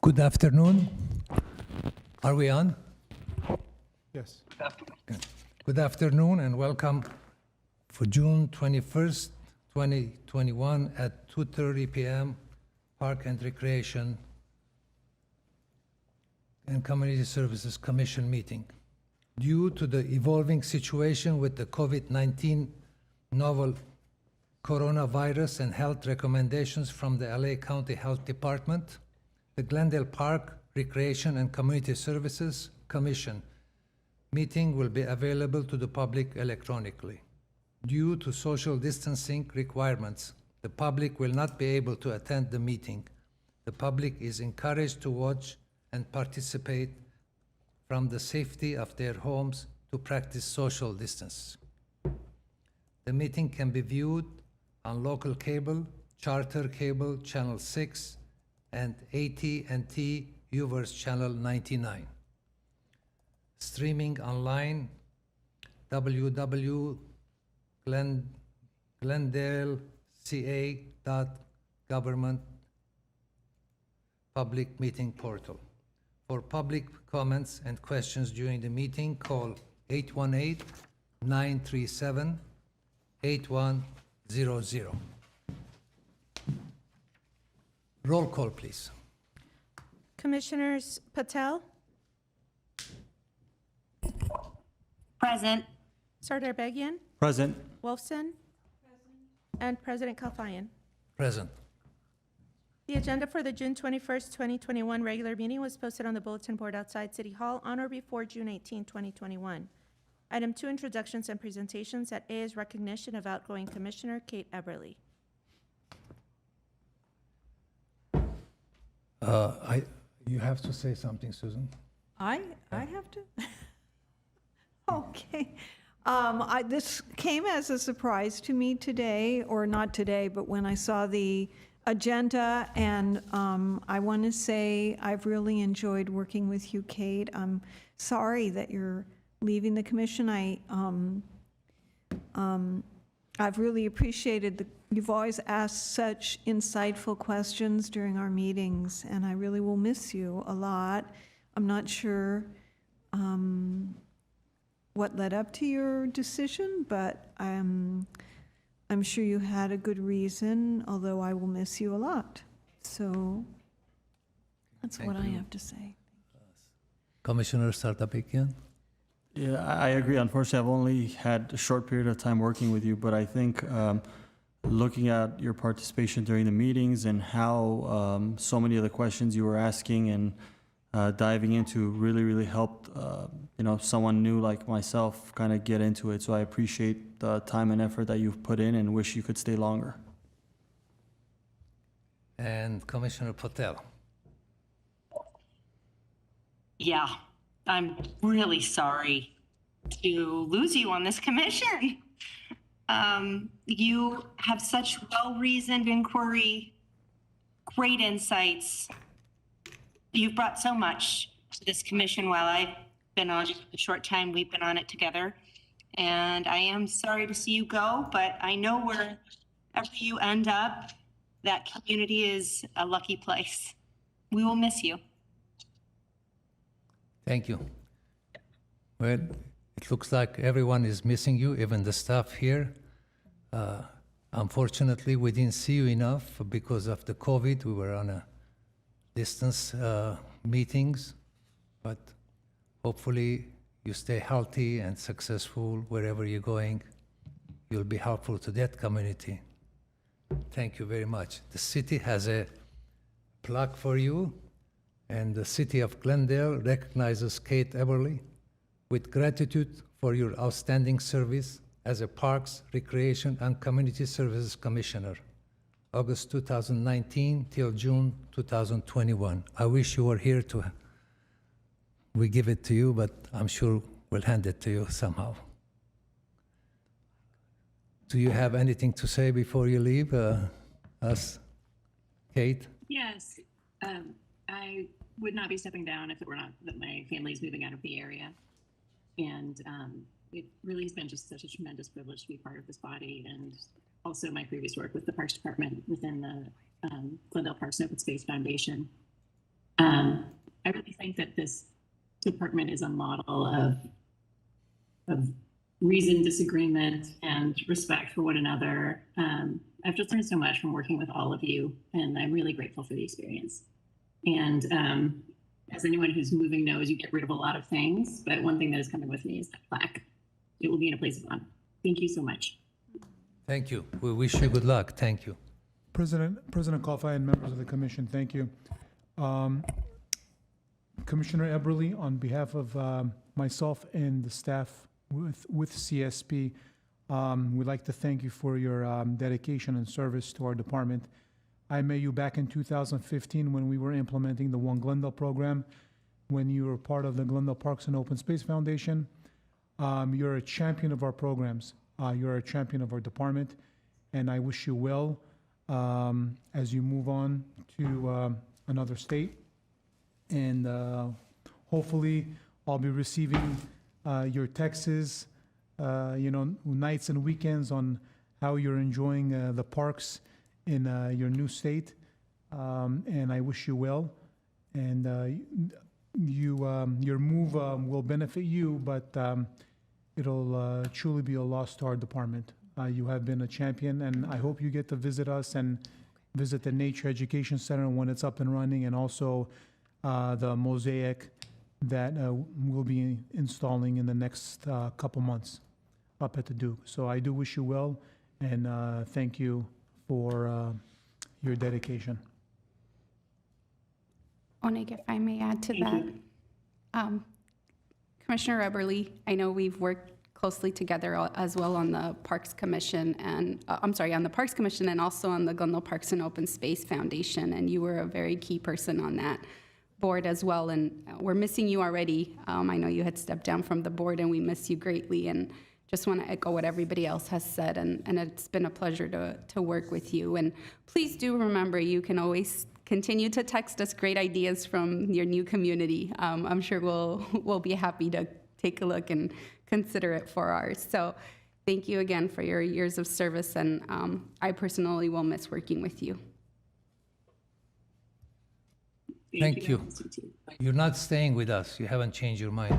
Good afternoon. Are we on? Yes. Good. Good afternoon and welcome for June 21st, 2021 at 2:30 p.m. Park and Recreation and Community Services Commission meeting. Due to the evolving situation with the COVID-19 novel coronavirus and health recommendations from the LA County Health Department, the Glendale Park Recreation and Community Services Commission meeting will be available to the public electronically. Due to social distancing requirements, the public will not be able to attend the meeting. The public is encouraged to watch and participate from the safety of their homes to practice social distance. The meeting can be viewed on local cable, charter cable channel 6, and AT&T UVerse channel 99. Streaming online, www.glendaleca.government public meeting portal. For public comments and questions during the meeting, call 818-937-8100. Roll call, please. Commissioners Patel, Present. Sardar Begian, Present. Wolfson, and President Kalfayan. Present. The agenda for the June 21st, 2021 regular meeting was posted on the bulletin board outside City Hall on or before June 18, 2021. Item 2, introductions and presentations. At A is recognition of outgoing Commissioner Kate Eberly. You have to say something, Susan. I have to? Okay. This came as a surprise to me today, or not today, but when I saw the agenda, and I want to say I've really enjoyed working with you, Kate. I'm sorry that you're leaving the commission. I've really appreciated you've always asked such insightful questions during our meetings, and I really will miss you a lot. I'm not sure what led up to your decision, but I'm sure you had a good reason, although I will miss you a lot. So that's Thank what I you. have to say. Commissioner Sartapekian? Yeah, I agree. Unfortunately, I've only had a short period of time working with you, but I think looking at your participation during the meetings and how so many of the questions you were asking and diving into really helped someone new like myself kind of get into it. So I appreciate the time and effort that you've put in and wish you could stay longer. And Commissioner Patel? Yeah, I'm really sorry to lose you on this commission. You have such well-reasoned inquiry, great insights. You've brought so much to this commission while I've been on it, the short time we've been on it together. And I am sorry to see you go, but I know wherever you end up, that community is a lucky place. We will miss you. Thank you. Well, it looks like everyone is missing you, even the staff here. Unfortunately, we didn't see you enough because of the COVID. We were on a distance meetings, but hopefully you stay healthy and successful wherever you're going. You'll be helpful to that community. Thank you very much. The city has a plaque for you, and the city of Glendale recognizes Kate Eberly with gratitude for your outstanding service as a Parks, Recreation, and Community Services Commissioner, August 2019 till June 2021. I wish you were here we give it to you, but I'm sure we'll hand it to you somehow. Do you have anything to say before you leave us, Kate? Yes, I would not be stepping down if it were not that my family is moving out of the area. And it really has been just such a tremendous privilege to be part of this body, and also my previous work with the Parks Department within the Glendale Parks and Open Space Foundation. I really think that this department is a model of reasoned disagreement and respect for one another. I've just learned so much from working with all of you, and I'm really grateful for the experience. And as anyone who's moving knows, you get rid of a lot of things, but one thing that is coming with me is that plaque. It will be in a place of honor. Thank you so much. Thank you. We wish you good luck. Thank you. President Kalfai and members of the commission, thank you. Commissioner Eberly, on behalf of myself and the staff with CSP, we'd like to thank you for your dedication and service to our department. I met you back in 2015 when we were implementing the One Glendale program, when you were part of the Glendale Parks and Open Space Foundation. You're a champion of our programs. You're a champion of our department, and I wish you well as you move on to another state. And hopefully I'll be receiving your texts, nights and weekends on how you're enjoying the parks in your new state. And I wish you well. And your move will benefit you, but it'll truly be a loss to our department. You have been a champion, and I hope you get to visit us and visit the Nature Education Center when it's up and running, and also the mosaic that we'll be installing in the next couple months up at the Duke. So I do wish you well, and thank you for your dedication. Onig, if I may add to that. Commissioner Eberly, I know we've worked closely together as well on the Parks Commission and, on the Parks Commission and also on the Glendale Parks and Open Space Foundation, and you were a very key person on that board as well, and we're missing you already. I know you had stepped down from the board, and we miss you greatly, and just want to echo what everybody else has said, and it's been a pleasure to work with you. And please do remember, you can always continue to text us great ideas from your new community. I'm sure we'll be happy to take a look and consider it for ours. So thank you again for your years of service, and I personally will miss working with you. Thank you. You're not staying with us. You haven't changed your mind.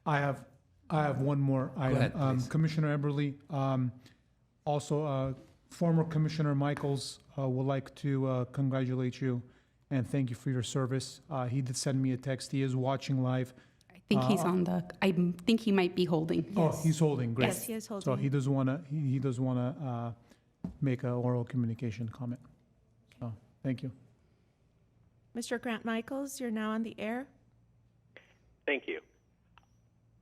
I have one more item. ahead, please. Commissioner Eberly, also former Commissioner Michaels would like to congratulate you and thank you for your service. He did send me a text. He is watching live. I think he's I think he might be holding. Oh, he's holding, great. Yes, he is So holding. he does want to make an oral communication comment. So, thank you. Mr. Grant Michaels, you're now on the air. Thank you.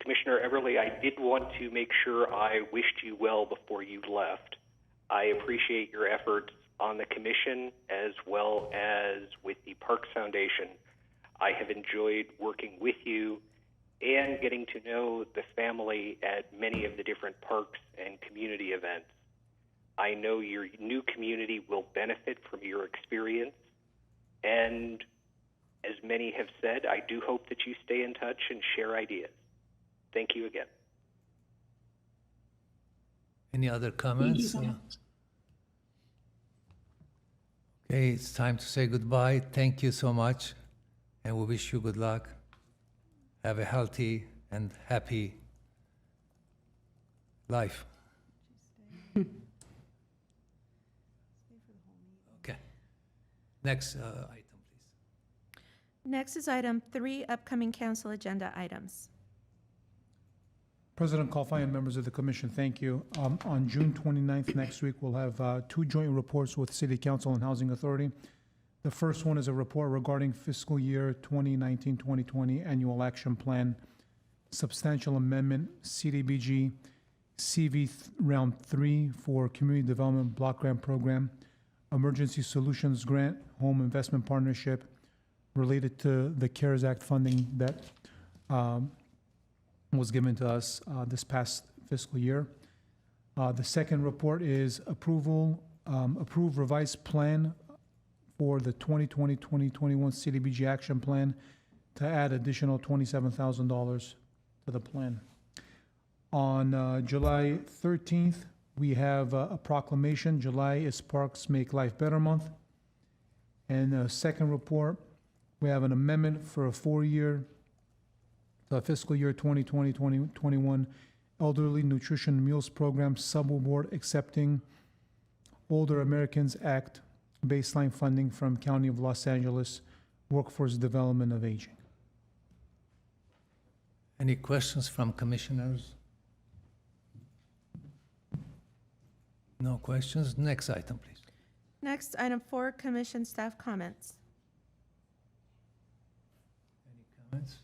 Commissioner Everly, I did want to make sure I wished you well before you left. I appreciate your efforts on the commission as well as with the Parks Foundation. I have enjoyed working with you and getting to know the family at many of the different parks and community events. I know your new community will benefit from your experience, and as many have said, I do hope that you stay in touch and share ideas. Thank you again. Any other comments? Okay, it's time to say goodbye. Thank you so much, and we wish you good luck. Have a healthy and happy life. Okay. Next item, please. Next is item 3, upcoming council agenda items. President Kalfai and members of the commission, thank you. On June 29th, next week, we'll have 2 joint reports with City Council and Housing Authority. The first one is a report regarding fiscal year 2019-2020 annual action plan, substantial amendment, CDBG, CV round 3 for community development block grant program, emergency solutions grant, home investment partnership related to the CARES Act funding that was given to us this past fiscal year. The second report is approve revised plan for the 2020-2021 CDBG action plan to add additional $27,000 to the plan. On July 13th, we have a proclamation. July is Parks Make Life Better Month. And second report, we have an amendment for a 4-year, fiscal year 2020-2021 Elderly Nutrition Meals Program Subaward accepting Older Americans Act baseline funding from County of Los Angeles Workforce Development of Aging. Any questions from commissioners? No questions. Next item, please. Next, item 4, commission staff comments. Any comments?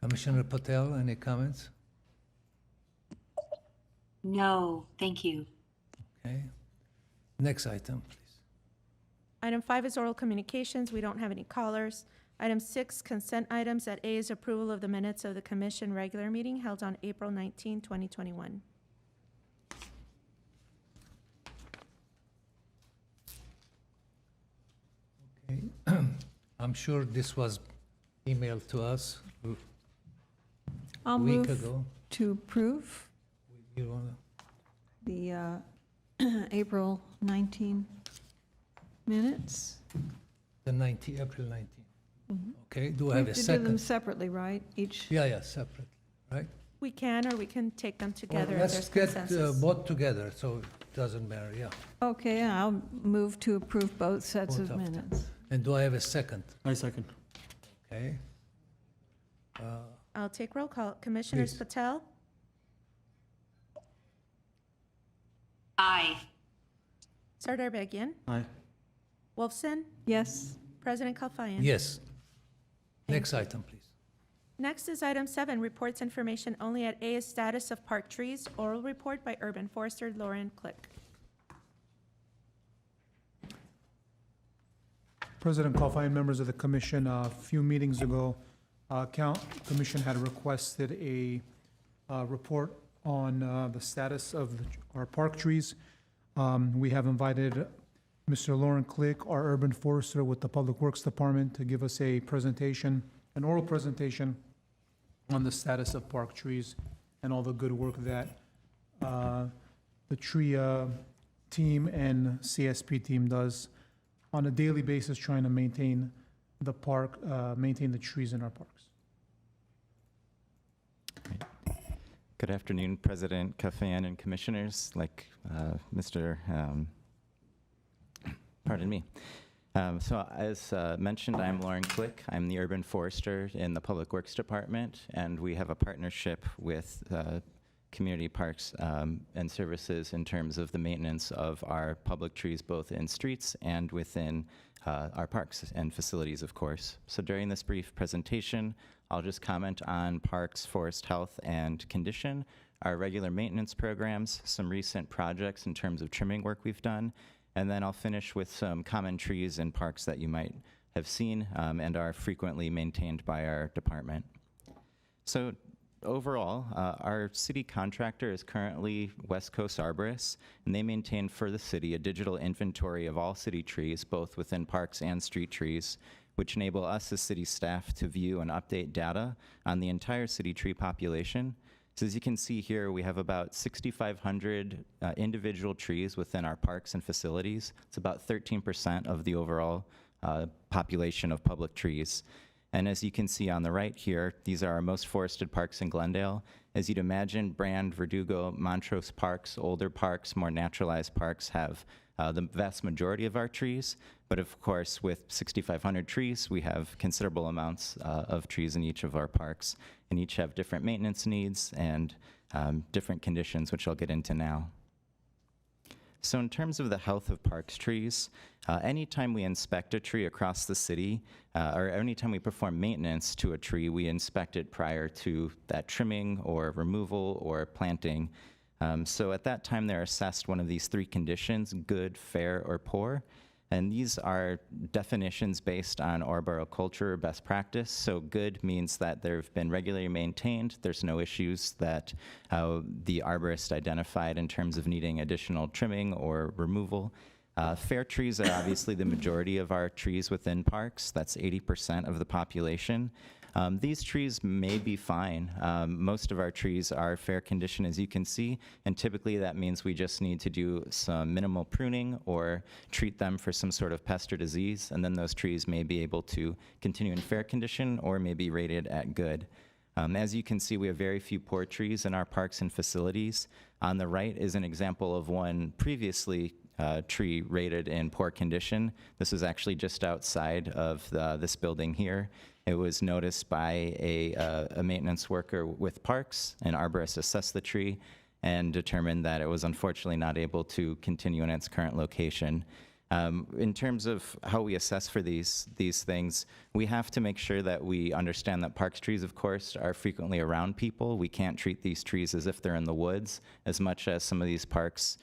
Commissioner Patel, any comments? No, thank you. Okay. Next item, please. Item 5 is oral communications. We don't have any callers. Item 6, consent items. At A is approval of the minutes of the commission regular meeting held on April 19, 2021. Okay. I'm sure this was emailed to us a I'll week move ago. to approve You wanna? the April 19 minutes. The 19, April 19. Mhm. Okay, do We I have have a to do them second? separately, right? Each, Yeah, separate, right? We can, or we can take them together if Let's there's get consensus. both together, so it doesn't matter, yeah. okay, I'll move to approve both sets Both of of them. minutes. And do I have a second? I second. Okay. I'll take roll call. Commissioners Please. Patel, Aye. Sardar Begin, Aye. Wolfson, Yes, President Kalfayan. Yes. Next item, please. Next is item 7, reports information only. At A is status of park trees, oral report by Urban Forester Lauren Click. President Kalfai and members of the commission, a few meetings ago, commission had requested a report on the status of our park trees. We have invited Mr. Lauren Click, our urban forester with the Public Works Department, to give us a presentation, an oral presentation on the status of park trees and all the good work that the tree team and CSP team does on a daily basis, trying to maintain the park, maintain the trees in our parks. Good afternoon, President Kafan and commissioners, like pardon me. So as mentioned, I'm Lauren Click. I'm the urban forester in the Public Works Department, and we have a partnership with community parks and services in terms of the maintenance of our public trees, both in streets and within our parks and facilities, of course. So during this brief presentation, I'll just comment on parks, forest health, and condition, our regular maintenance programs, some recent projects in terms of trimming work we've done, and then I'll finish with some common trees in parks that you might have seen and are frequently maintained by our department. So overall, our city contractor is currently West Coast Arborists, and they maintain for the city a digital inventory of all city trees, both within parks and street trees, which enable us as city staff to view and update data on the entire city tree population. So as you can see here, we have about 6,500 individual trees within our parks and facilities. It's about 13% of the overall population of public trees. And as you can see on the right here, these are our most forested parks in Glendale. As you'd imagine, Brand, Verdugo, Montrose parks, older parks, more naturalized parks have the vast majority of our trees. But of course, with 6,500 trees, we have considerable amounts of trees in each of our parks, and each have different maintenance needs and different conditions, which I'll get into now. So in terms of the health of parks trees, anytime we inspect a tree across the city, or anytime we perform maintenance to a tree, we inspect it prior to that trimming or removal or planting. So at that time, they're assessed one of these 3 conditions: good, fair, or poor. And these are definitions based on arboriculture best practice. So good means that they've been regularly maintained. There's no issues that the arborist identified in terms of needing additional trimming or removal. Fair trees are obviously the majority of our trees within parks. That's 80% of the population. These trees may be fine. Most of our trees are fair condition, as you can see, and typically that means we just need to do some minimal pruning or treat them for some sort of pest or disease, and then those trees may be able to continue in fair condition or may be rated at good. As you can see, we have very few poor trees in our parks and facilities. On the right is an example of one previously tree rated in poor condition. This is actually just outside of this building here. It was noticed by a maintenance worker with parks. An arborist assessed the tree and determined that it was unfortunately not able to continue in its current location. In terms of how we assess for these things, we have to make sure that we understand that parks trees, of course, are frequently around people. We can't treat these trees as if they're in the woods, as much as some of these parks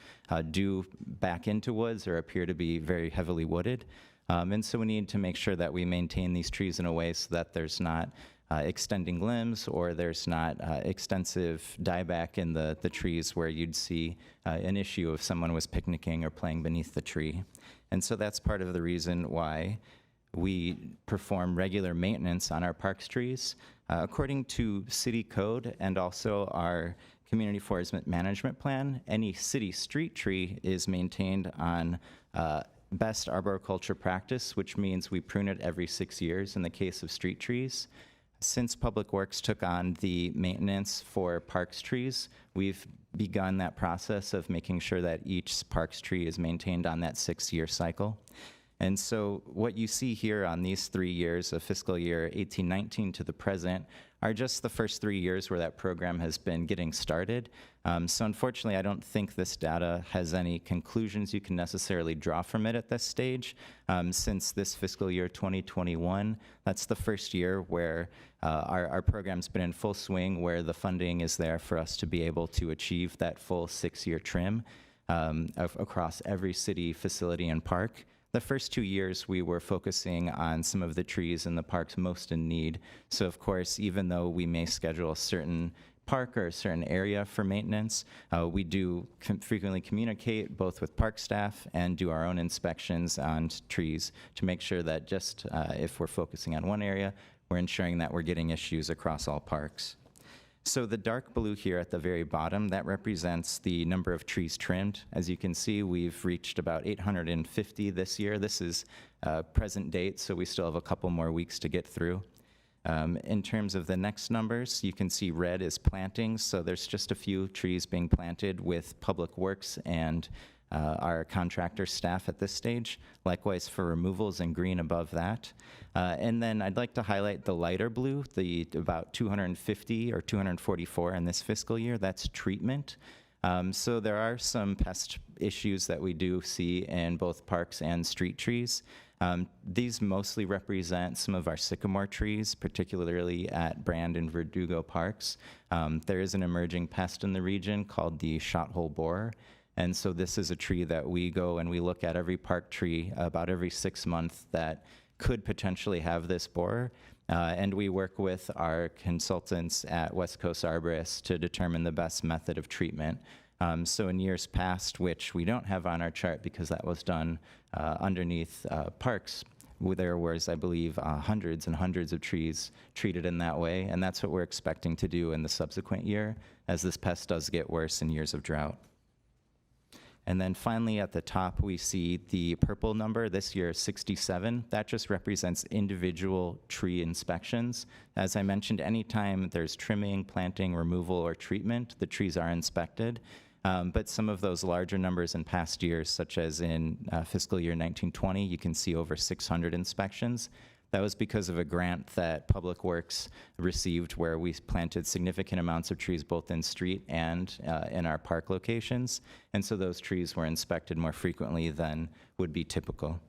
do back into woods or appear to be very heavily wooded. And so we need to make sure that we maintain these trees in a way so that there's not extending limbs or there's not extensive dieback in the trees where you'd see an issue if someone was picnicking or playing beneath the tree. And so that's part of the reason why we perform regular maintenance on our parks trees. According to city code and also our community forest management plan, any city street tree is maintained on best arboriculture practice, which means we prune it every 6 years in the case of street trees. Since Public Works took on the maintenance for parks trees, we've begun that process of making sure that each parks tree is maintained on that 6-year cycle. And so what you see here on these 3 years of fiscal year 18-19 to the present are just the first 3 years where that program has been getting started. So unfortunately, I don't think this data has any conclusions you can necessarily draw from it at this stage. Since this fiscal year 2021, that's the first year where our program's been in full swing, where the funding is there for us to be able to achieve that full 6-year trim across every city, facility, and park. The first 2 years, we were focusing on some of the trees in the parks most in need. So of course, even though we may schedule a certain park or a certain area for maintenance, we do frequently communicate both with park staff and do our own inspections on trees to make sure that just if we're focusing on one area, we're ensuring that we're getting issues across all parks. So the dark blue here at the very bottom, that represents the number of trees trimmed. As you can see, we've reached about 850 this year. This is present date, so we still have a couple more weeks to get through. In terms of the next numbers, you can see red is plantings, so there's just a few trees being planted with Public Works and our contractor staff at this stage. Likewise for removals in green above that. And then I'd like to highlight the lighter blue, the about 250 or 244 in this fiscal year. That's treatment. So there are some pest issues that we do see in both parks and street trees. These mostly represent some of our sycamore trees, particularly at Brand and Verdugo parks. There is an emerging pest in the region called the shot-hole borer. And so this is a tree that we go and we look at every park tree about every 6 months that could potentially have this borer. And we work with our consultants at West Coast Arborists to determine the best method of treatment. So in years past, which we don't have on our chart because that was done underneath parks, there was, I believe, hundreds and hundreds of trees treated in that way. And that's what we're expecting to do in the subsequent year as this pest does get worse in years of drought. And then finally at the top, we see the purple number, this year 67. That just represents individual tree inspections. As I mentioned, anytime there's trimming, planting, removal, or treatment, the trees are inspected. But some of those larger numbers in past years, such as in fiscal year 1920, you can see over 600 inspections. That was because of a grant that Public Works received where we planted significant amounts of trees both in street and in our park locations. And so those trees were inspected more frequently than would be typical.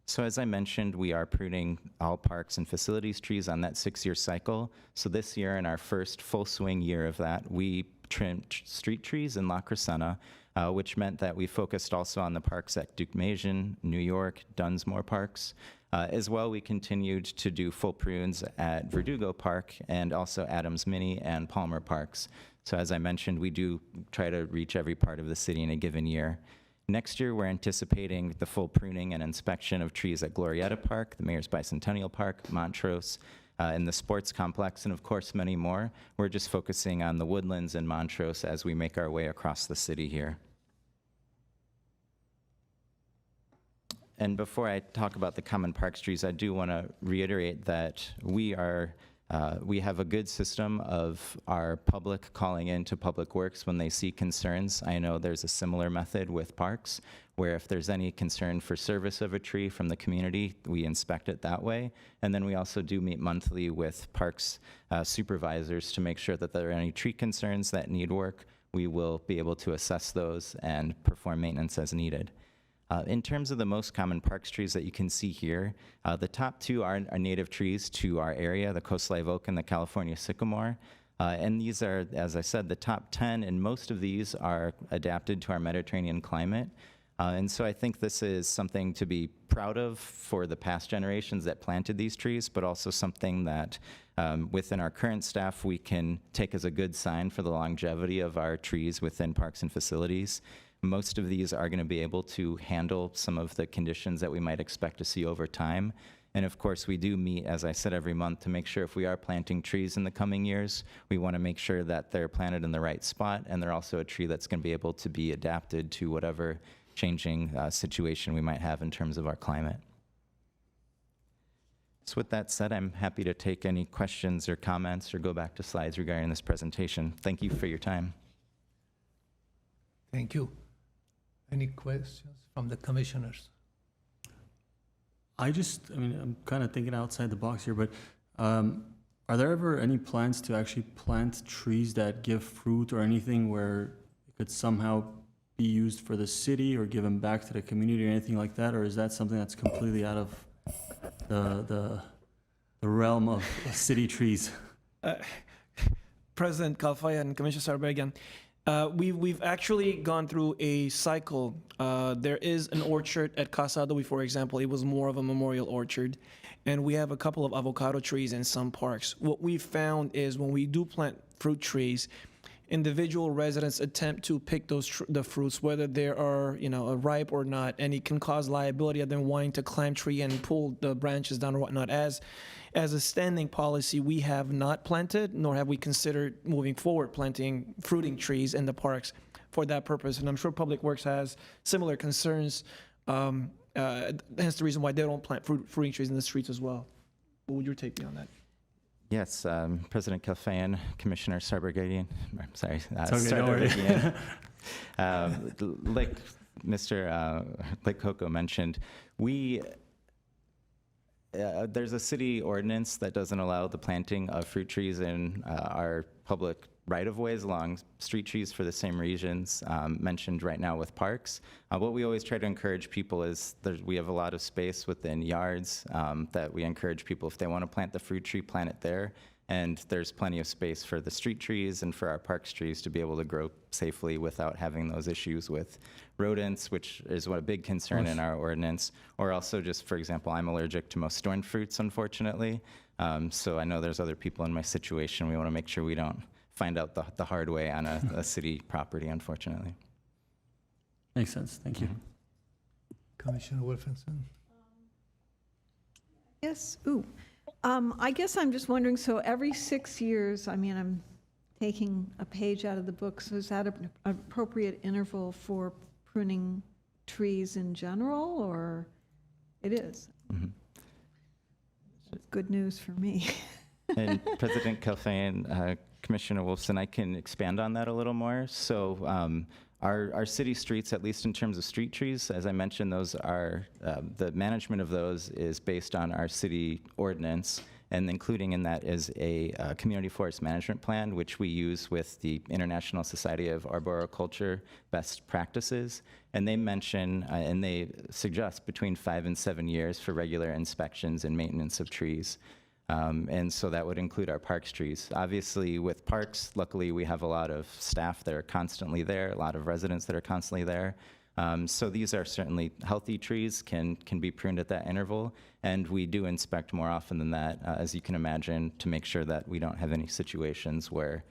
So as I mentioned, we are pruning all parks and facilities trees on that 6-year cycle. So this year, in our first full swing year of that, we trimmed street trees in La Crescenta, which meant that we focused also on the parks at Duke Mason, New York, Dunsmore parks. As well, we continued to do full prunes at Verdugo Park and also Adams Mini and Palmer parks. So as I mentioned, we do try to reach every part of the city in a given year. Next year, we're anticipating the full pruning and inspection of trees at Glorietta Park, the Mayor's Bicentennial Park, Montrose, and the sports complex, and of course, many more. We're just focusing on the woodlands and Montrose as we make our way across the city here. And before I talk about the common parks trees, I do want to reiterate that we have a good system of our public calling in to Public Works when they see concerns. I know there's a similar method with parks, where if there's any concern for service of a tree from the community, we inspect it that way. And then we also do meet monthly with parks supervisors to make sure that there are any tree concerns that need work. We will be able to assess those and perform maintenance as needed. In terms of the most common parks trees that you can see here, the top two are native trees to our area, the coast live oak and the California sycamore. And these are, as I said, the top 10, and most of these are adapted to our Mediterranean climate. And so I think this is something to be proud of for the past generations that planted these trees, but also something that within our current staff we can take as a good sign for the longevity of our trees within parks and facilities. Most of these are going to be able to handle some of the conditions that we might expect to see over time. And of course, we do meet, as I said, every month to make sure if we are planting trees in the coming years, we want to make sure that they're planted in the right spot, and they're also a tree that's going to be able to be adapted to whatever changing situation we might have in terms of our climate. So with that said, I'm happy to take any questions or comments or go back to slides regarding this presentation. Thank you for your time. Thank you. Any questions from the commissioners? I mean, I'm kind of thinking outside the box here, but are there ever any plans to actually plant trees that give fruit or anything where it could somehow be used for the city or given back to the community or anything like that? Or is that something that's completely out of the realm of city trees? President Calfaya and Commissioner Sarbagan, we've actually gone through a cycle. There is an orchard at Casa Adobe, for example. It was more of a memorial orchard. And we have a couple of avocado trees in some parks. What we found is when we do plant fruit trees, individual residents attempt to pick the fruits, whether they are ripe or not, and it can cause liability of them wanting to climb tree and pull the branches down or whatnot. As a standing policy, we have not planted, nor have we considered moving forward planting fruiting trees in the parks for that purpose. And I'm sure Public Works has similar concerns. Hence the reason why they don't plant fruiting trees in the streets as well. What would your take be on that? Yes, President Kilfayan, Commissioner Sarbagan, I'm sorry, Okay, like like Coco mentioned, there's a city ordinance that doesn't allow the planting of fruit trees in our public right-of-ways along street trees for the same reasons mentioned right now with parks. What we always try to encourage people is we have a lot of space within yards that we encourage people, if they want to plant the fruit tree, plant it there. And there's plenty of space for the street trees and for our parks trees to be able to grow safely without having those issues with rodents, which is a big concern in our ordinance. Or also just, for example, I'm allergic to most stone fruits, unfortunately. So I know there's other people in my situation. We want to make sure we don't find out the hard way on a city property, unfortunately. Makes sense. Thank you. Commissioner Wolfenson? Yes, I guess I'm just wondering, so every 6 years, I mean, I'm taking a page out of the book, so is that an appropriate interval for pruning trees in general, or it is? Mm-hmm. Good news for me. And President Kilfayan, Commissioner Wolfson, I can expand on that a little more. So our city streets, at least in terms of street trees, as I mentioned, those are, the management of those is based on our city ordinance, and including in that is a community forest management plan, which we use with the International Society of Arboriculture best practices. And they mention, and they suggest between 5 and 7 years for regular inspections and maintenance of trees. And so that would include our parks trees. Obviously, with parks, luckily we have a lot of staff that are constantly there, a lot of residents that are constantly there. So these are certainly healthy trees, can be pruned at that interval, and we do inspect more often than that, as you can imagine, to make sure that we don't have any situations where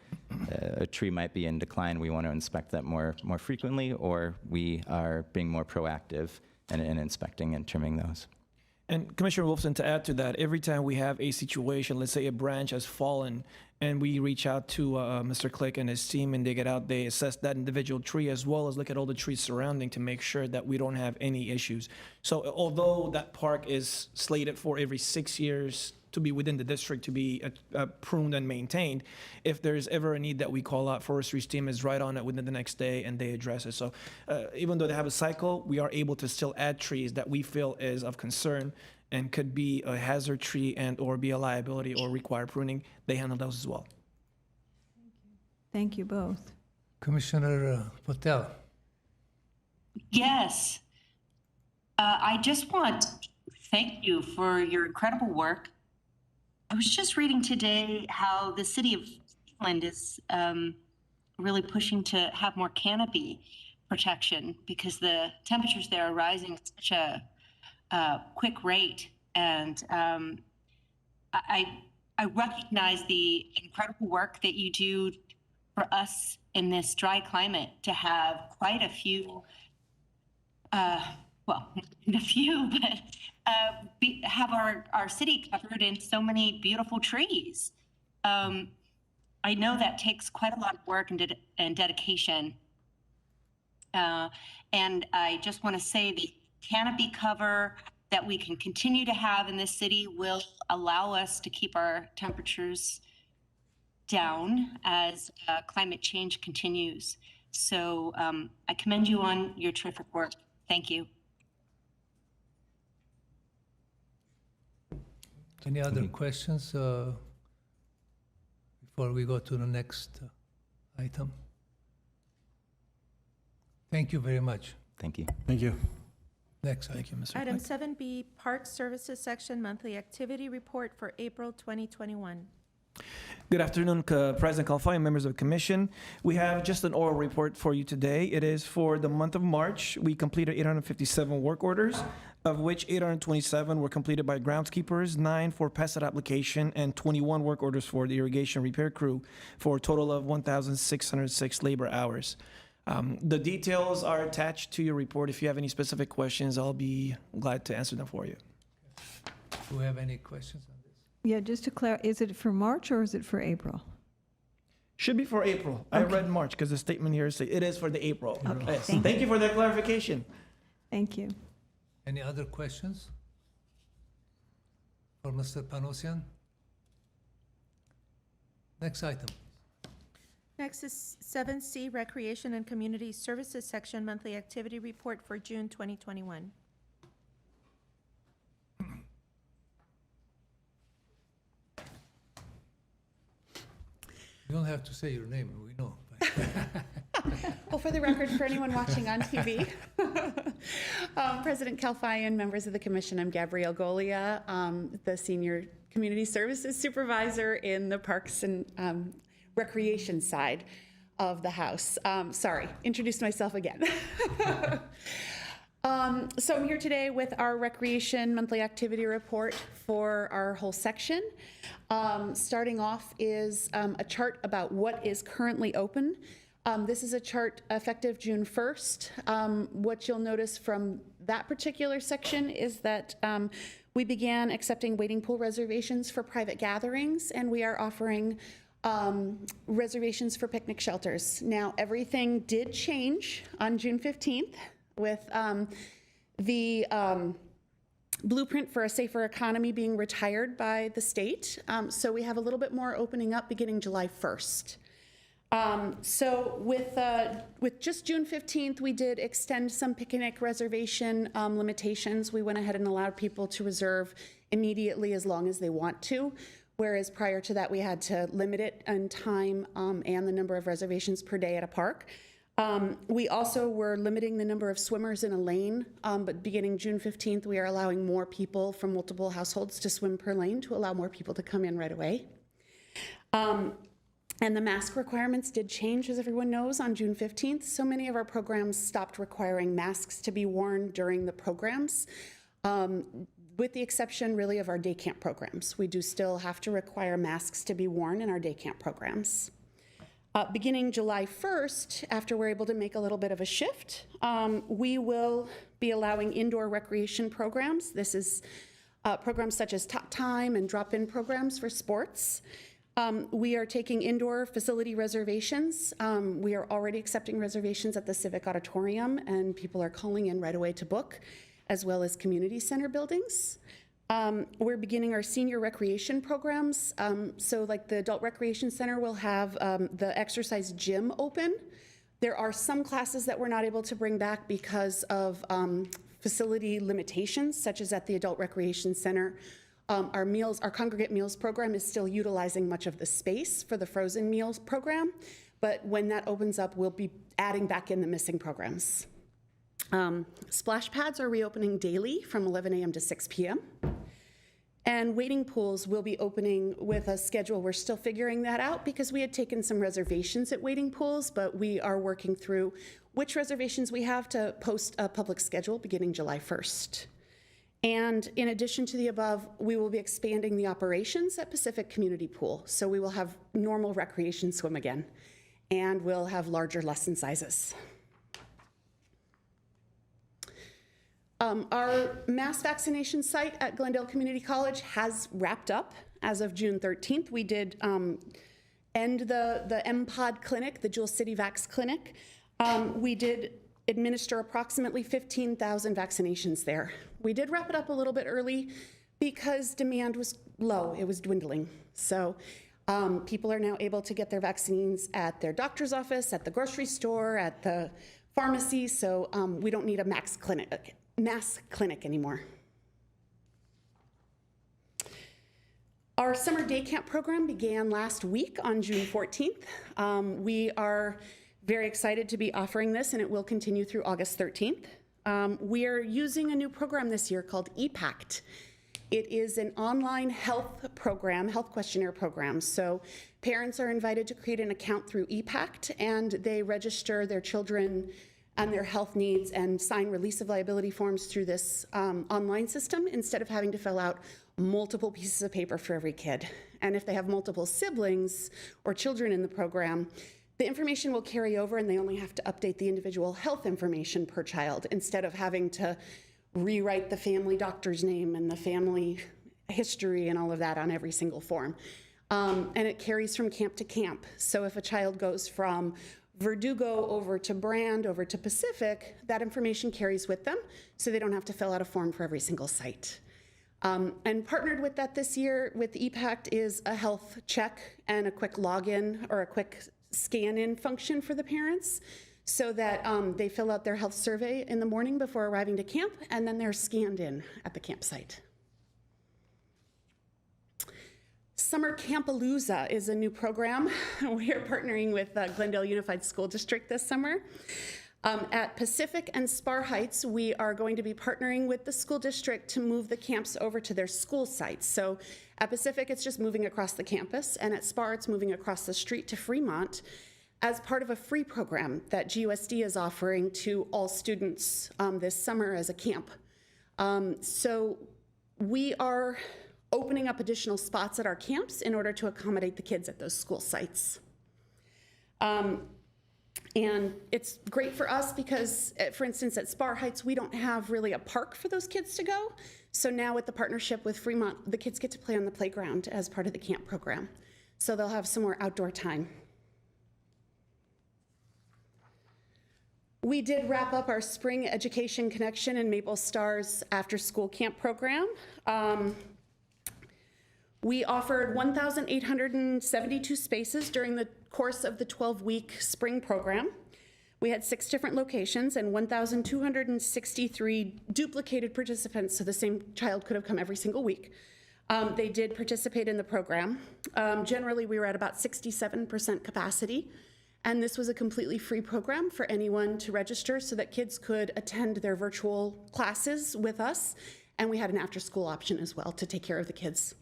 a tree might be in decline. We want to inspect that more frequently, or we are being more proactive in inspecting and trimming those. And Commissioner Wolfson, to add to that, every time we have a situation, let's say a branch has fallen, and we reach out to Mr. Click and his team, and they get out, they assess that individual tree as well as look at all the trees surrounding to make sure that we don't have any issues. So although that park is slated for every 6 years to be within the district to be pruned and maintained, if there's ever a need that we call out, forestry's team is right on it within the next day and they address it. So even though they have a cycle, we are able to still add trees that we feel is of concern and could be a hazard tree and or be a liability or require pruning. They handle those as well. Thank you both. Commissioner Patel. Yes. I just want to thank you for your incredible work. I was just reading today how the city of Cleveland is really pushing to have more canopy protection because the temperatures there are rising at such a quick rate. And I recognize the incredible work that you do for us in this dry climate to have quite a few, well, not a few, but have our city covered in so many beautiful trees. I know that takes quite a lot of work and dedication. And I just want to say the canopy cover that we can continue to have in this city will allow us to keep our temperatures down as climate change continues. So I commend you on your terrific work. Thank you. Any other questions before we go to the next item? Thank you very much. Thank you. Thank you. Next item. Thank you, Mr. Item Click. 7B, Park Services Section Monthly Activity Report for April 2021. Good afternoon, President Kalfai and members of the Commission. We have just an oral report for you today. It is for the month of March. We completed 857 work orders, of which 827 were completed by groundskeepers, 9 for pesticide application, and 21 work orders for the irrigation repair crew, for a total of 1,606 labor hours. The details are attached to your report. If you have any specific questions, I'll be glad to answer them for you. Do we have any questions on this? Yeah, just to clarify, is it for March or is it for April? Should be for April. I read March because the statement here says it is for the April. Okay, Yes. thank Thank you for that clarification. Thank you. Any other questions for Mr. Panosian? Next item. Next is 7C, Recreation and Community Services Section Monthly Activity Report for June 2021. You don't have to say your name, we know. Well, for the record, for anyone watching on TV, President Kalfai and members of the Commission, I'm Gabrielle Golia, the Senior Community Services Supervisor in the Parks and Recreation side of the House. Sorry, introduced myself again. So I'm here today with our Recreation Monthly Activity Report for our whole section. Starting off is a chart about what is currently open. This is a chart effective June 1st. What you'll notice from that particular section is that we began accepting waiting pool reservations for private gatherings, and we are offering reservations for picnic shelters. Now, everything did change on June 15th with the blueprint for a safer economy being retired by the state. So we have a little bit more opening up beginning July 1st. So with just June 15th, we did extend some picnic reservation limitations. We went ahead and allowed people to reserve immediately as long as they want to, whereas prior to that, we had to limit it in time and the number of reservations per day at a park. We also were limiting the number of swimmers in a lane, but beginning June 15th, we are allowing more people from multiple households to swim per lane to allow more people to come in right away. And the mask requirements did change, as everyone knows, on June 15th. So many of our programs stopped requiring masks to be worn during the programs, with the exception really of our day camp programs. We do still have to require masks to be worn in our day camp programs. Beginning July 1st, after we're able to make a little bit of a shift, we will be allowing indoor recreation programs. This is programs such as Top Time and drop-in programs for sports. We are taking indoor facility reservations. We are already accepting reservations at the Civic Auditorium, and people are calling in right away to book, as well as community center buildings. We're beginning our senior recreation programs. So like the Adult Recreation Center will have the exercise gym open. There are some classes that we're not able to bring back because of facility limitations, such as at the Adult Recreation Center. Our congregate meals program is still utilizing much of the space for the frozen meals program, but when that opens up, we'll be adding back in the missing programs. Splash pads are reopening daily from 11 a.m. to 6 p.m. And wading pools will be opening with a schedule. We're still figuring that out because we had taken some reservations at wading pools, but we are working through which reservations we have to post a public schedule beginning July 1st. And in addition to the above, we will be expanding the operations at Pacific Community Pool. So we will have normal recreation swim again, and we'll have larger lesson sizes. Our mass vaccination site at Glendale Community College has wrapped up as of June 13th. We did end the MPOD clinic, the Jewel City Vax Clinic. We did administer approximately 15,000 vaccinations there. We did wrap it up a little bit early because demand was low, it was dwindling. So people are now able to get their vaccines at their doctor's office, at the grocery store, at the pharmacy, so we don't need a mass clinic anymore. Our summer day camp program began last week on June 14th. We are very excited to be offering this, and it will continue through August 13th. We are using a new program this year called ePact. It is an online health program, health questionnaire program. So parents are invited to create an account through ePact, and they register their children and their health needs and sign release of liability forms through this online system instead of having to fill out multiple pieces of paper for every kid. And if they have multiple siblings or children in the program, the information will carry over and they only have to update the individual health information per child instead of having to rewrite the family doctor's name and the family history and all of that on every single form. And it carries from camp to camp. So if a child goes from Verdugo over to Brand, over to Pacific, that information carries with them, so they don't have to fill out a form for every single site. And partnered with that this year with ePact is a health check and a quick login or a quick scan-in function for the parents, so that they fill out their health survey in the morning before arriving to camp, and then they're scanned in at the campsite. Summer Campalooza is a new program. We are partnering with Glendale Unified School District this summer. At Pacific and Spar Heights, we are going to be partnering with the school district to move the camps over to their school sites. So at Pacific, it's just moving across the campus, and at Spar, it's moving across the street to Fremont as part of a free program that GUSD is offering to all students this summer as a camp. So we are opening up additional spots at our camps in order to accommodate the kids at those school sites. And it's great for us because, for instance, at Spar Heights, we don't have really a park for those kids to go. So now with the partnership with Fremont, the kids get to play on the playground as part of the camp program. So they'll have some more outdoor time. We did wrap up our Spring Education Connection and Maple Stars after school camp program. We offered 1,872 spaces during the course of the 12-week spring program. We had 6 different locations and 1,263 duplicated participants, so the same child could have come every single week. They did participate in the program. Generally, we were at about 67% capacity, and this was a completely free program for anyone to register so that kids could attend their virtual classes with us, and we had an after-school option as well to take care of the kids.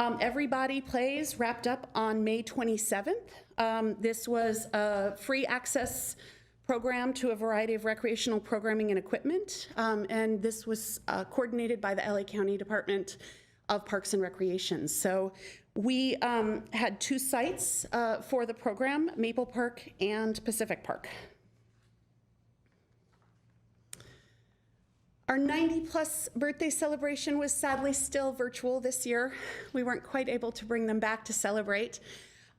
Everybody Plays wrapped up on May 27th. This was a free access program to a variety of recreational programming and equipment, and this was coordinated by the LA County Department of Parks and Recreation. So we had 2 sites for the program, Maple Park and Pacific Park. Our 90-plus birthday celebration was sadly still virtual this year. We weren't quite able to bring them back to celebrate.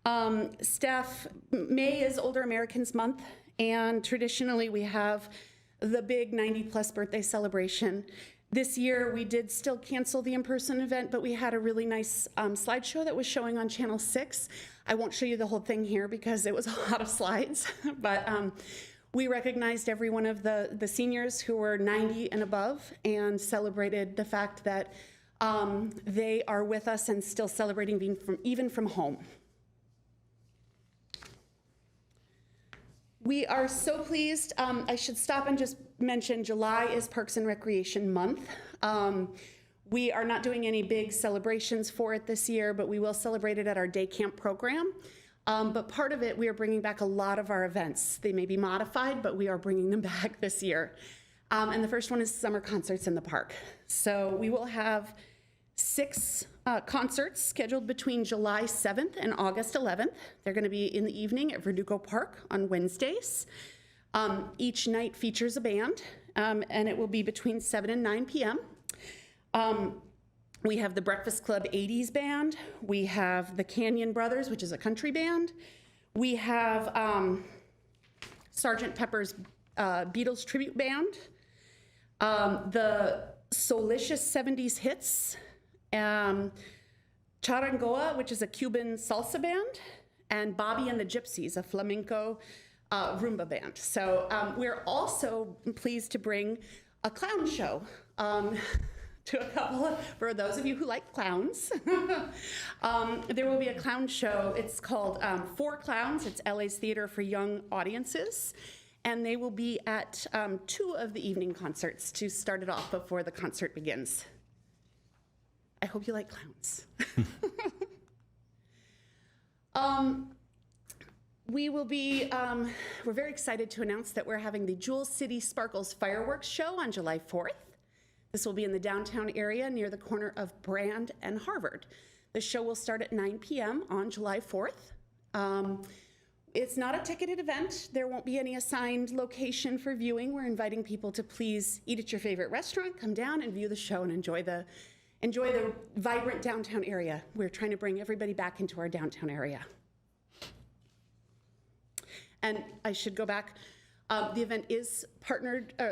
May is Older Americans Month, and traditionally we have the big 90-plus birthday celebration. This year we did still cancel the in-person event, but we had a really nice slideshow that was showing on Channel 6. I won't show you the whole thing here because it was a lot of slides, but we recognized every one of the seniors who were 90 and above and celebrated the fact that they are with us and still celebrating even from home. We are so pleased. I should stop and just mention July is Parks and Recreation Month. We are not doing any big celebrations for it this year, but we will celebrate it at our day camp program. But part of it, we are bringing back a lot of our events. They may be modified, but we are bringing them back this year. And the first one is summer concerts in the park. So we will have 6 concerts scheduled between July 7th and August 11th. They're going to be in the evening at Verdugo Park on Wednesdays. Each night features a band, and it will be between 7 and 9 p.m. We have the Breakfast Club 80s band. We have the Canyon Brothers, which is a country band. We have Sgt. Pepper's Beatles tribute band. The Soulicious 70s Hits. Charangoa, which is a Cuban salsa band. And Bobby and the Gypsies, a flamenco rumba band. So we're also pleased to bring a clown show. To a couple of, for those of you who like clowns, there will be a clown show. It's called Four Clowns. It's LA's theater for young audiences. And they will be at 2 of the evening concerts to start it off before the concert begins. I hope you like clowns. We will be, we're very excited to announce that we're having the Jewel City Sparkles Fireworks Show on July 4th. This will be in the downtown area near the corner of Brand and Harvard. The show will start at 9 p.m. on July 4th. It's not a ticketed event. There won't be any assigned location for viewing. We're inviting people to please eat at your favorite restaurant, come down and view the show and enjoy the vibrant downtown area. We're trying to bring everybody back into our downtown area. And I should go back. The event is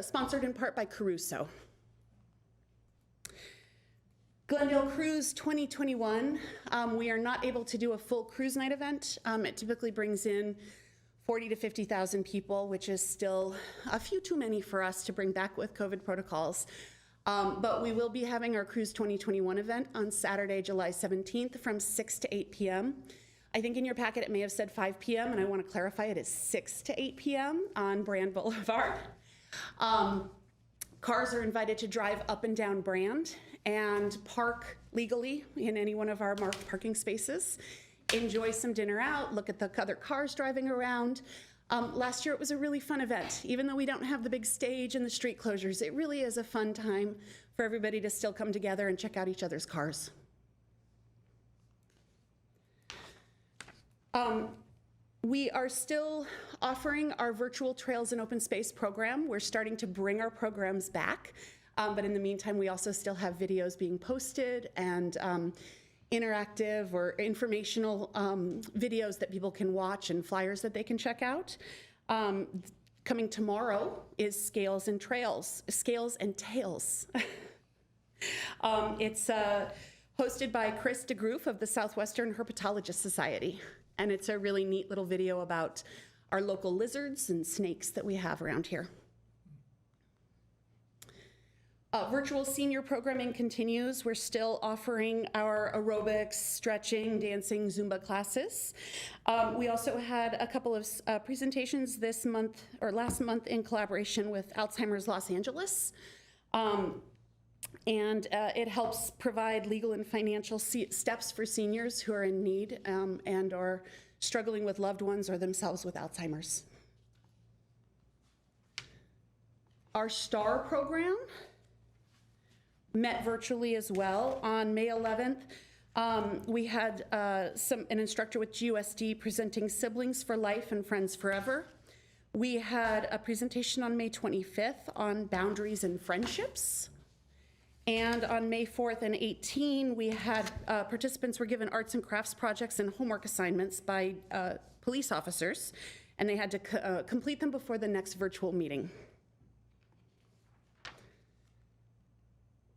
sponsored in part by Caruso. Glendale Cruise 2021, we are not able to do a full cruise night event. It typically brings in 40 to 50,000 people, which is still a few too many for us to bring back with COVID protocols. But we will be having our Cruise 2021 event on Saturday, July 17th from 6 to 8 p.m. I think in your packet it may have said 5 p.m., and I want to clarify it is 6 to 8 p.m. on Brand Boulevard. Cars are invited to drive up and down Brand and park legally in any one of our marked parking spaces. Enjoy some dinner out, look at the other cars driving around. Last year it was a really fun event. Even though we don't have the big stage and the street closures, it really is a fun time for everybody to still come together and check out each other's cars. We are still offering our virtual Trails and Open Space program. We're starting to bring our programs back. But in the meantime, we also still have videos being posted and interactive or informational videos that people can watch and flyers that they can check out. Coming tomorrow is Scales and Tales. It's hosted by Chris DeGroof of the Southwestern Herpetologist Society. And it's a really neat little video about our local lizards and snakes that we have around here. Virtual senior programming continues. We're still offering our aerobics, stretching, dancing, Zumba classes. We also had a couple of presentations this month or last month in collaboration with Alzheimer's Los Angeles. And it helps provide legal and financial steps for seniors who are in need and are struggling with loved ones or themselves with Alzheimer's. Our STAR program met virtually as well. On May 11th, we had an instructor with GUSD presenting Siblings for Life and Friends Forever. We had a presentation on May 25th on boundaries and friendships. And on May 4th and 18, we had participants were given arts and crafts projects and homework assignments by police officers, and they had to complete them before the next virtual meeting.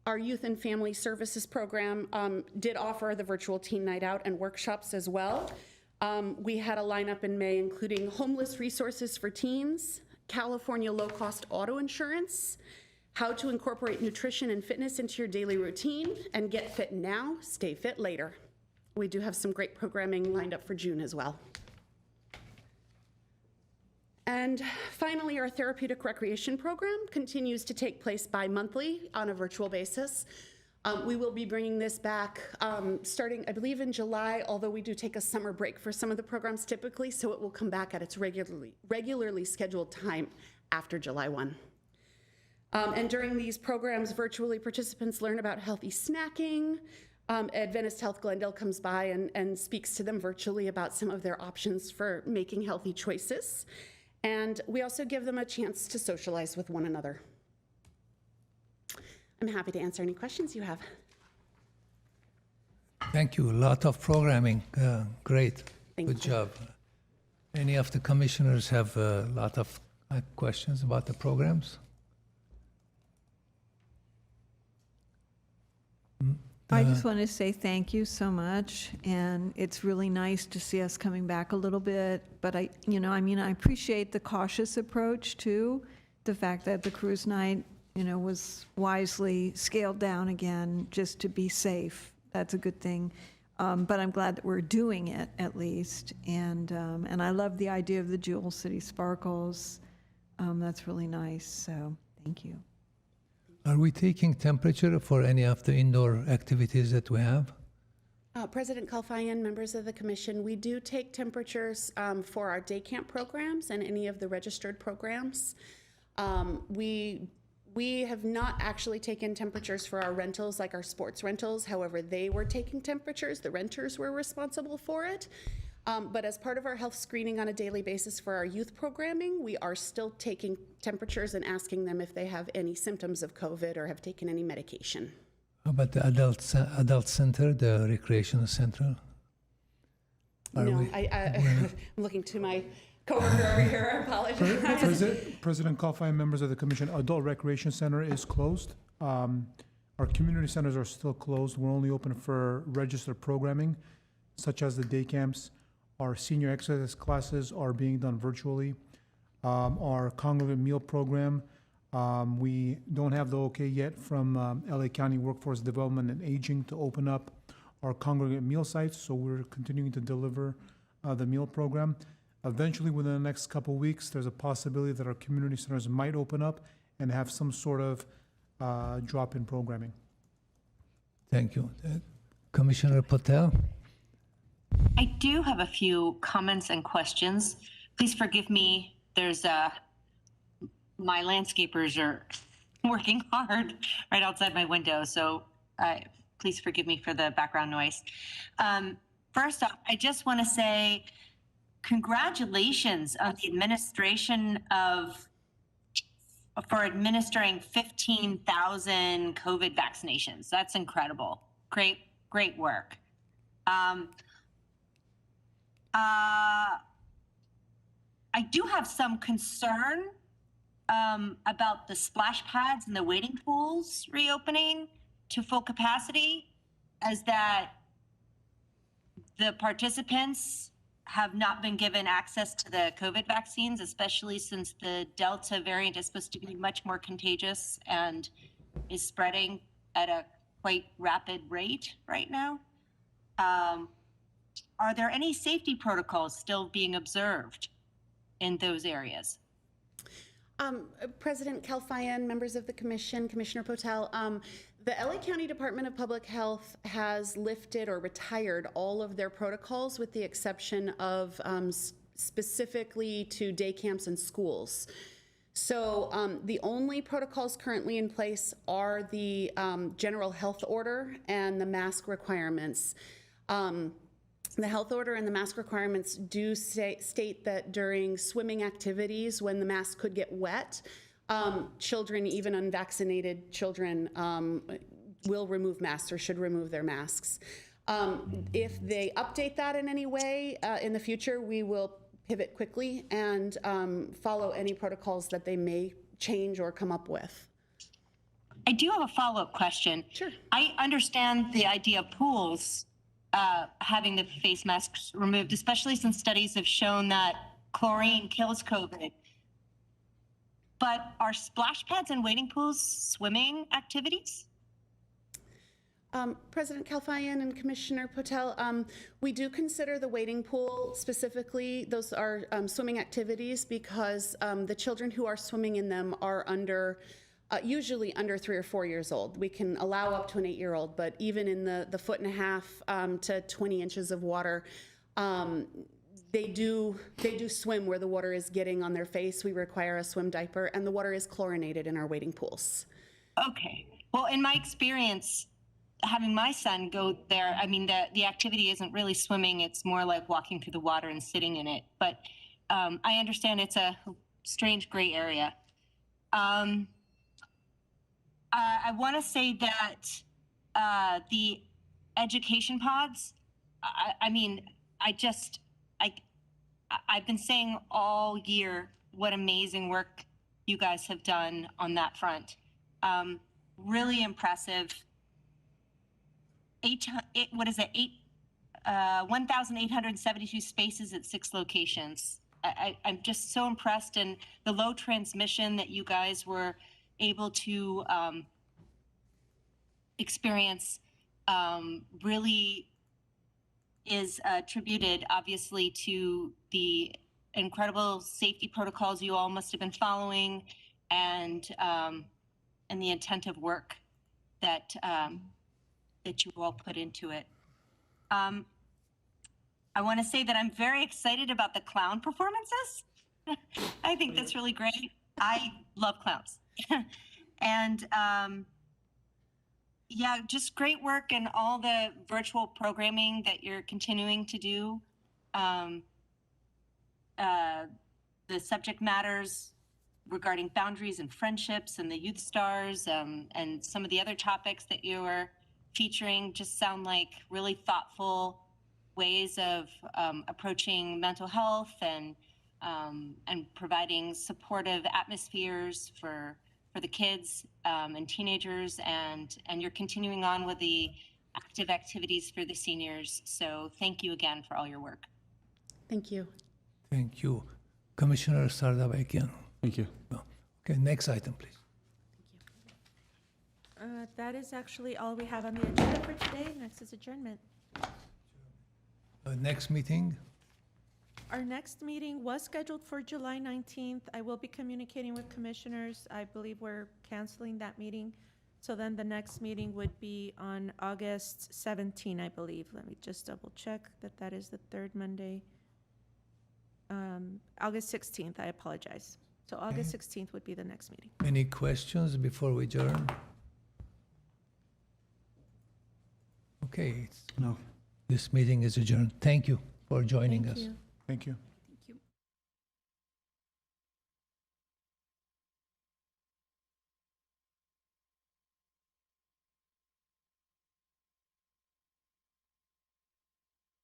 Our Youth and Family Services program did offer the virtual teen night out and workshops as well. We had a lineup in May including homeless resources for teens, California low-cost auto insurance, how to incorporate nutrition and fitness into your daily routine, and get fit now, stay fit later. We do have some great programming lined up for June as well. And finally, our Therapeutic Recreation program continues to take place bi-monthly on a virtual basis. We will be bringing this back starting, I believe, in July, although we do take a summer break for some of the programs typically, so it will come back at its regularly scheduled time after July 1. And during these programs, virtually, participants learn about healthy snacking. Adventist Health Glendale comes by and speaks to them virtually about some of their options for making healthy choices. And we also give them a chance to socialize with one another. I'm happy to answer any questions you have. Thank you. A lot of programming. Great. Thank Good you. job. Any of the commissioners have a lot of questions about the programs? I just want to say thank you so much, and it's really nice to see us coming back a little bit, but I appreciate the cautious approach too, the fact that the cruise night, was wisely scaled down again just to be safe. That's a good thing. But I'm glad that we're doing it at least, and I love the idea of the Jewel City Sparkles. That's really nice, so thank you. Are we taking temperature for any of the indoor activities that we have? President Kalfayan, members of the commission, we do take temperatures for our day camp programs and any of the registered programs. We have not actually taken temperatures for our rentals, like our sports rentals. However, they were taking temperatures. The renters were responsible for it. But as part of our health screening on a daily basis for our youth programming, we are still taking temperatures and asking them if they have any symptoms of COVID or have taken any medication. How about the adult center, the recreational center? I'm looking to my coworker over here. I apologize. President Kalfai, members of the commission, Adult Recreation Center is closed. Our community centers are still closed. We're only open for registered programming, such as the day camps. Our senior exercise classes are being done virtually. Our congregate meal program, we don't have the okay yet from LA County Workforce Development and Aging to open up our congregate meal sites, so we're continuing to deliver the meal program. Eventually, within the next couple weeks, there's a possibility that our community centers might open up and have some sort of drop-in programming. Thank you. Commissioner Patel? I do have a few comments and questions. Please forgive me. There's my landscapers are working hard right outside my window, so please forgive me for the background noise. First off, I just want to say congratulations on the administration for administering 15,000 COVID vaccinations. That's incredible. Great work. I do have some concern about the splash pads and the wading pools reopening to full capacity, as that the participants have not been given access to the COVID vaccines, especially since the Delta variant is supposed to be much more contagious and is spreading at a quite rapid rate right now. Are there any safety protocols still being observed in those areas? President Kalfayan, members of the commission, Commissioner Potel, The LA County Department of Public Health has lifted or retired all of their protocols with the exception of specifically to day camps and schools. So the only protocols currently in place are the general health order and the mask requirements. The health order and the mask requirements do state that during swimming activities, when the mask could get wet, children, even unvaccinated children, will remove masks or should remove their masks. If they update that in any way in the future, we will pivot quickly and follow any protocols that they may change or come up with. I do have a follow-up question. Sure. I understand the idea of pools having the face masks removed, especially since studies have shown that chlorine kills COVID. But are splash pads and wading pools swimming activities? President Kalfayan and Commissioner Patel, we do consider the wading pool specifically, those are swimming activities because the children who are swimming in them are usually under 3 or 4 years old. We can allow up to an 8-year-old, but even in the 1.5 to 20 inches of water, they do swim where the water is getting on their face. We require a swim diaper, and the water is chlorinated in our wading pools. Okay. Well, in my experience, having my son go there, I mean, the activity isn't really swimming. It's more like walking through the water and sitting in it. But I understand it's a strange gray area. I want to say that the education pods, I've been saying all year what amazing work you guys have done on that front. Really impressive. 1,872 spaces at 6 locations. I'm just so impressed, and the low transmission that you guys were able to experience really is attributed, obviously, to the incredible safety protocols you all must have been following, and the attentive work that you all put into it. I want to say that I'm very excited about the clown performances. I think that's really great. I love clowns. And yeah, just great work and all the virtual programming that you're continuing to do. The subject matters regarding boundaries and friendships and the youth stars and some of the other topics that you are featuring just sound like really thoughtful ways of approaching mental health and providing supportive atmospheres for the kids and teenagers, and you're continuing on with the active activities for the seniors. So thank you again for all your work. Thank you. Thank you. Commissioner Sardabakian. Thank you. Okay, next item, please. That is actually all we have on the agenda for today. Next is adjournment. Next meeting, Our next meeting was scheduled for July 19th. I will be communicating with commissioners. I believe we're canceling that meeting. So then the next meeting would be on August 17, I believe. Let me just double check that that is the third Monday. August 16th, I apologize. So August 16th would be the next meeting. any questions before we adjourn? Okay, No. this meeting is adjourned. Thank you for joining Thank us. you. Thank you.